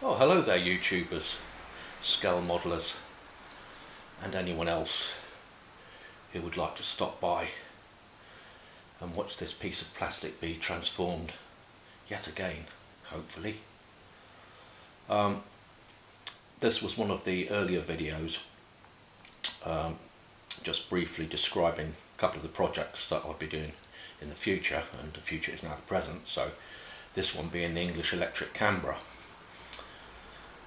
Oh, hello there YouTubers, scale modelers and anyone else who would like to stop by and watch this piece of plastic be transformed yet again, hopefully. This was one of the earlier videos just briefly describing a couple of the projects that I'll be doing in the future, and the future is now the present, so this one being the English Electric Canberra.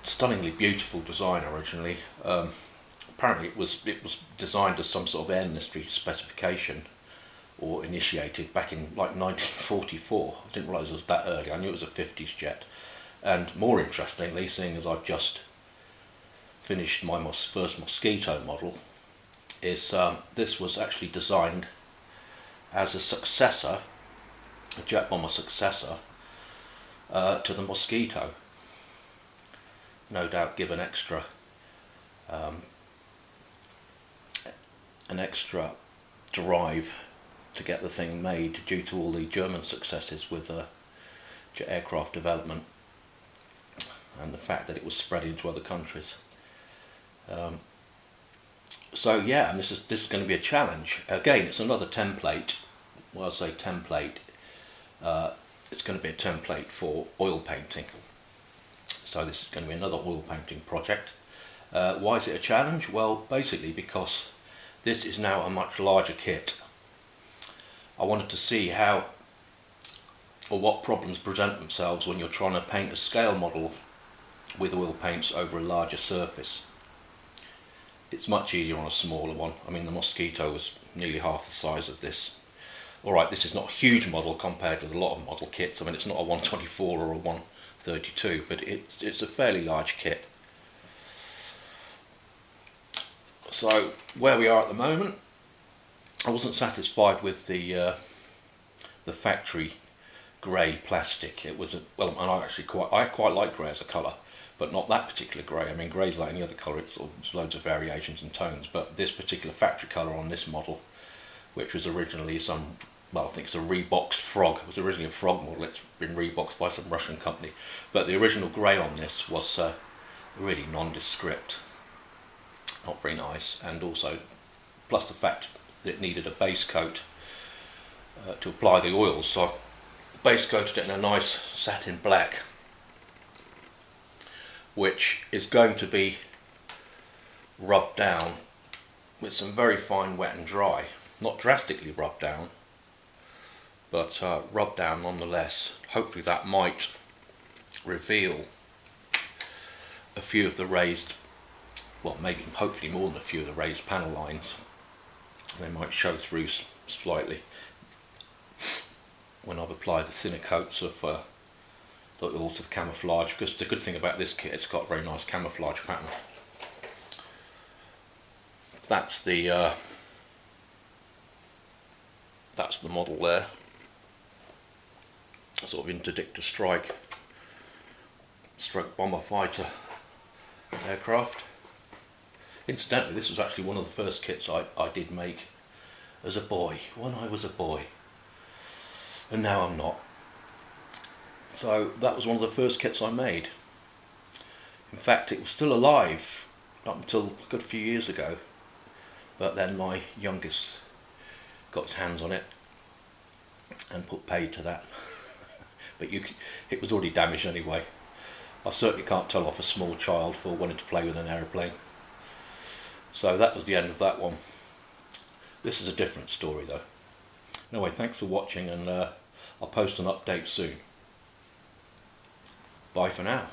Stunningly beautiful design originally. Apparently it was designed as some sort of air industry specification, or initiated back in like 1944. I didn't realise it was that early. I knew it was a 50s jet. And more interestingly, seeing as I've just finished my first mosquito model, is this was actually designed as a successor, a jet bomber successor to the Mosquito. No doubt give an extra drive to get the thing made due to all the German successes with jet aircraft development and the fact that it was spread into other countries. So yeah, and this is going to be a challenge. Again, it's another template. Well, I say template. It's going to be a template for oil painting. So this is going to be another oil painting project. Why is it a challenge? Well, basically because this is now a much larger kit. I wanted to see how or what problems present themselves when you're trying to paint a scale model with oil paints over a larger surface. It's much easier on a smaller one. I mean, the Mosquito was nearly half the size of this. Alright, this is not a huge model compared with a lot of model kits. I mean, it's not a 124 or a 132, but it's a fairly large kit. So where we are at the moment, I wasn't satisfied with the factory grey plastic. It was and I quite like grey as a colour, but not that particular grey. I mean, grey's like any other colour. It's loads of variations and tones, but this particular factory colour on this model, which was originally I think it's a reboxed frog. It was originally a frog model. It's been reboxed by some Russian company, but the original grey on this was really nondescript, not very nice, and also plus the fact that it needed a base coat to apply the oils. So I've base coated it in a nice satin black, which is going to be rubbed down with some very fine wet and dry. Not drastically rubbed down, but rubbed down nonetheless. Hopefully that might reveal a few of the raised, well, maybe hopefully more than a few of the raised panel lines. They might show through slightly when I've applied the thinner coats of the oils of camouflage, because the good thing about this kit, it's got a very nice camouflage pattern. That's the model there, sort of interdictor strike bomber fighter aircraft. Incidentally, this was actually one of the first kits I did make as a boy, when I was a boy, and now I'm not. So that was one of the first kits I made. In fact, it was still alive up until a good few years ago, but then my youngest got his hands on it and put paid to that. But it was already damaged anyway. I certainly can't tell off a small child for wanting to play with an aeroplane. So that was the end of that one. This is a different story though. Anyway, thanks for watching, and I'll post an update soon. Bye for now.